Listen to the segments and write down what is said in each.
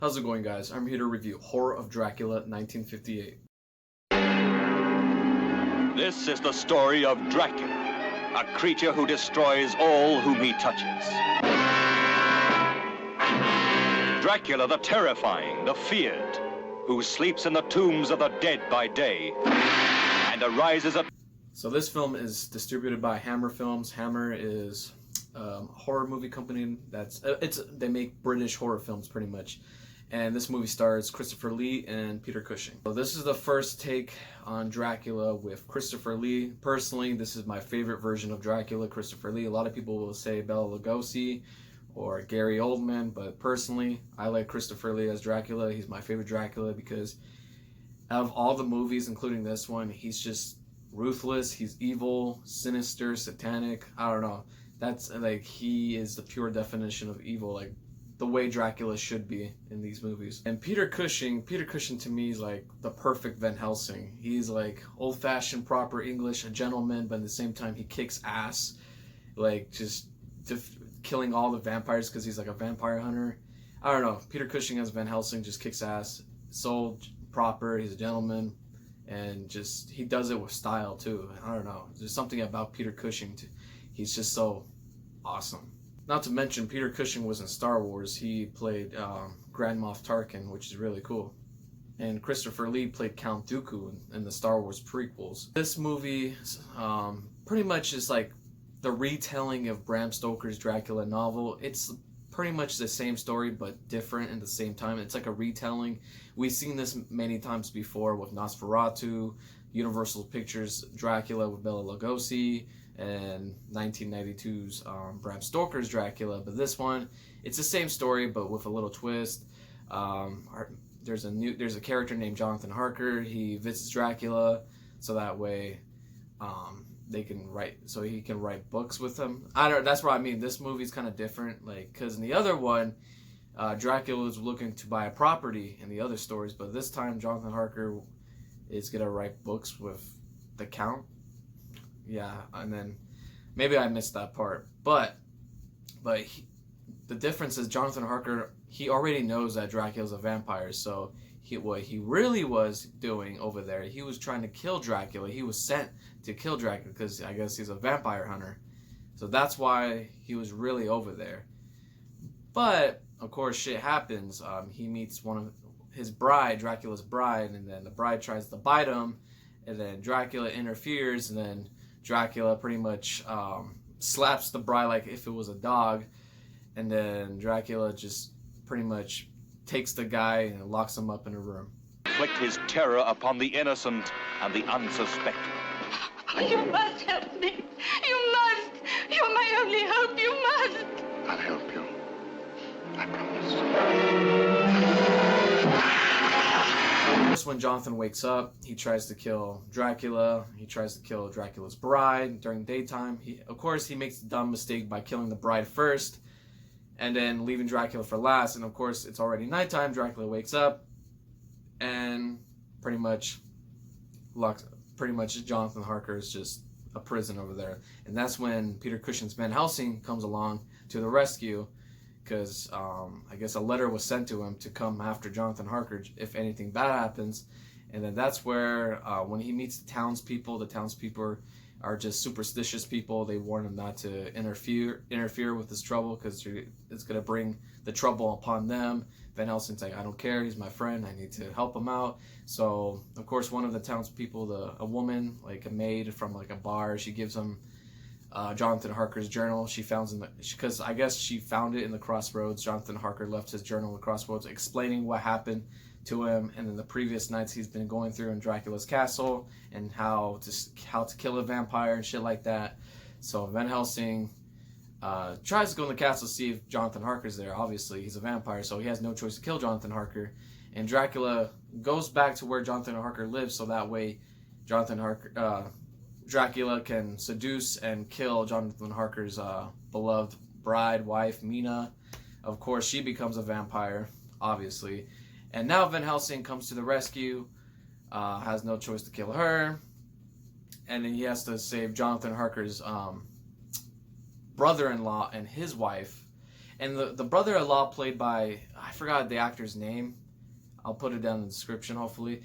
How's it going, guys? I'm here to review Horror of Dracula 1958. This is the story of Dracula, a creature who destroys all whom he touches. Dracula the terrifying, the feared, who sleeps in the tombs of the dead by day and arises at... So this film is distributed by Hammer Films. Hammer is a horror movie company they make British horror films pretty much. And this movie stars Christopher Lee and Peter Cushing. So this is the first take on Dracula with Christopher Lee. Personally, this is my favorite version of Dracula, Christopher Lee. A lot of people will say Bela Lugosi or Gary Oldman, but personally, I like Christopher Lee as Dracula. He's my favorite Dracula because out of all the movies, including this one, he's just ruthless, he's evil, sinister, satanic. I don't know. That's like, he is the pure definition of evil, like the way Dracula should be in these movies. And Peter Cushing to me is like the perfect Van Helsing. He's like old-fashioned, proper English, a gentleman, but at the same time he kicks ass, like just killing all the vampires because he's like a vampire hunter. I don't know. Peter Cushing as Van Helsing just kicks ass. So proper. He's a gentleman, and just he does it with style too. I don't know. There's something about Peter Cushing. He's just so awesome. Not to mention, Peter Cushing was in Star Wars. He played Grand Moff Tarkin, which is really cool. And Christopher Lee played Count Dooku in the Star Wars prequels. This movie pretty much is like the retelling of Bram Stoker's Dracula novel. It's pretty much the same story, but different at the same time. It's like a retelling. We've seen this many times before with Nosferatu, Universal Pictures' Dracula with Bela Lugosi, and 1992's Bram Stoker's Dracula. But this one, it's the same story but with a little twist. There's a character named Jonathan Harker. He visits Dracula so that way he can write books with him. That's what I mean. This movie's kind of different, like, because in the other one, Dracula was looking to buy a property in the other stories, but this time Jonathan Harker is gonna write books with the Count. Yeah, and then maybe I missed that part, but the difference is Jonathan Harker, he already knows that Dracula's a vampire, so what he really was doing over there, he was trying to kill Dracula. He was sent to kill Dracula because I guess he's a vampire hunter, so that's why he was really over there. But of course, shit happens. He meets one of his bride, Dracula's bride, and then the bride tries to bite him, and then Dracula interferes, and then Dracula pretty much slaps the bride like if it was a dog, and then Dracula just pretty much takes the guy and locks him up in a room. Inflict his terror upon the innocent and the unsuspecting. Oh, you must help me. You must. You're my only hope. You must. I'll help you. I promise. First, when Jonathan wakes up, he tries to kill Dracula. He tries to kill Dracula's bride during daytime. Of course, he makes the dumb mistake by killing the bride first and then leaving Dracula for last. And of course, it's already nighttime. Dracula wakes up and pretty much Jonathan Harker is just a prison over there. And that's when Peter Cushing's Van Helsing comes along to the rescue, because I guess a letter was sent to him to come after Jonathan Harker if anything bad happens. And then that's where when he meets the townspeople are just superstitious people. They warn him not to interfere with this trouble because it's going to bring the trouble upon them. Van Helsing's like, I don't care, he's my friend, I need to help him out. So of course one of the townspeople, a woman, like a maid from like a bar, she gives him Jonathan Harker's journal. Because I guess she found it in the crossroads. Jonathan Harker left his journal in the crossroads explaining what happened to him and in the previous nights he's been going through in Dracula's castle and how to kill a vampire and shit like that. So Van Helsing tries to go in the castle to see if Jonathan Harker's there. Obviously he's a vampire, so he has no choice to kill Jonathan Harker. And Dracula goes back to where Jonathan Harker lives so that way Dracula can seduce and kill Jonathan Harker's beloved bride, wife, Mina. Of course, she becomes a vampire, obviously. And now Van Helsing comes to the rescue, has no choice to kill her. And then he has to save Jonathan Harker's brother-in-law and his wife. And the brother-in-law played by, I forgot the actor's name. I'll put it down in the description, hopefully.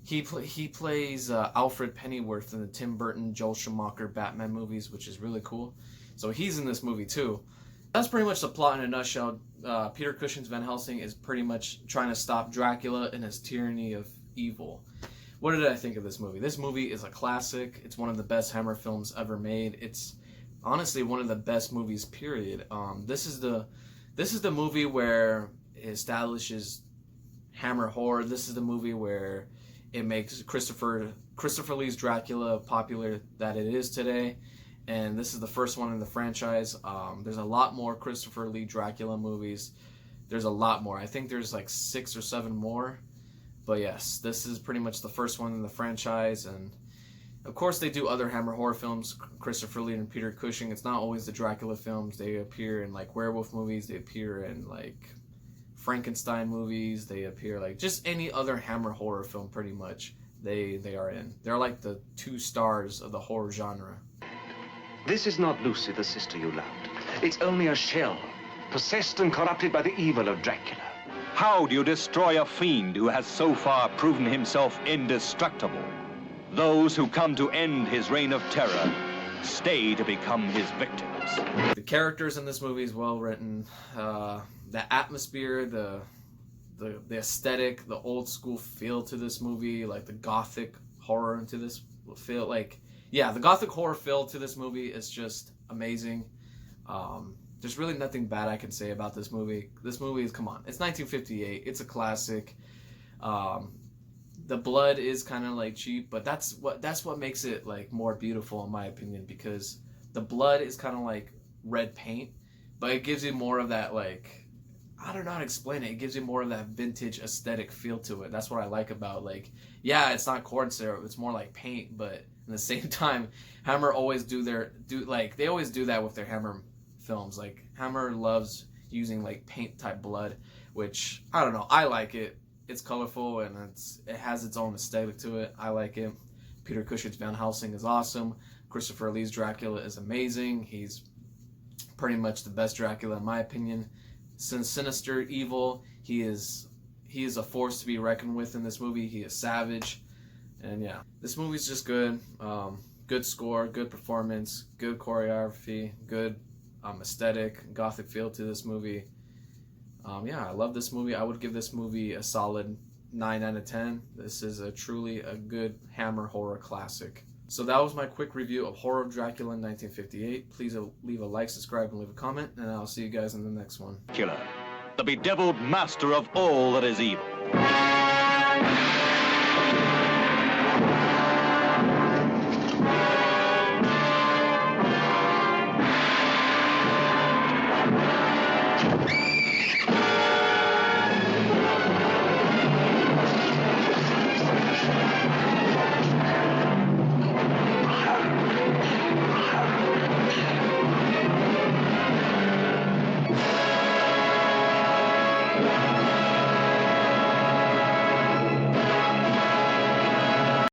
He plays Alfred Pennyworth in the Tim Burton, Joel Schumacher Batman movies, which is really cool. So he's in this movie too. That's pretty much the plot in a nutshell. Peter Cushing's Van Helsing is pretty much trying to stop Dracula and his tyranny of evil. What did I think of this movie? This movie is a classic. It's one of the best Hammer films ever made. It's honestly one of the best movies, period. This is the movie where it establishes Hammer horror. This is the movie where it makes Christopher Lee's Dracula popular that it is today. And this is the first one in the franchise. There's a lot more Christopher Lee Dracula movies. There's a lot more. I think there's like 6 or 7 more. But yes, this is pretty much the first one in the franchise. And of course they do other Hammer horror films, Christopher Lee and Peter Cushing. It's not always the Dracula films. They appear in like werewolf movies. They appear in like Frankenstein movies. They appear like just any other Hammer horror film pretty much. They are in. They're like the 2 stars of the horror genre. This is not Lucy, the sister you loved. It's only a shell, possessed and corrupted by the evil of Dracula. How do you destroy a fiend who has so far proven himself indestructible? Those who come to end his reign of terror stay to become his victims. The characters in this movie is well written. The atmosphere, the aesthetic, the old school feel to this movie, like the gothic horror into this feel, like, yeah, the gothic horror feel to this movie is just amazing. There's really nothing bad I can say about this movie. This movie is, come on, it's 1958. It's a classic. The blood is kind of like cheap, but that's what makes it like more beautiful in my opinion, because the blood is kind of like red paint, but it gives you more of that, like, I don't know how to explain it. It gives you more of that vintage aesthetic feel to it. That's what I like about, like, yeah, it's not corn syrup. It's more like paint, but at the same time, Hammer always they always do that with their Hammer films. Like, Hammer loves using like paint type blood, which I don't know. I like it. It's colorful and it has its own aesthetic to it. I like it. Peter Cushing's Van Helsing is awesome. Christopher Lee's Dracula is amazing. He's pretty much the best Dracula in my opinion. Since sinister, evil, he is a force to be reckoned with in this movie. He is savage, and yeah, this movie's just good. Good score, good performance, good choreography, good aesthetic, gothic feel to this movie. Yeah, I love this movie. I would give this movie a solid 9 out of 10. This is truly a good Hammer horror classic. So that was my quick review of Horror of Dracula in 1958. Please leave a like, subscribe, and leave a comment, and I'll see you guys in the next one. Dracula, the bedeviled master of all that is evil.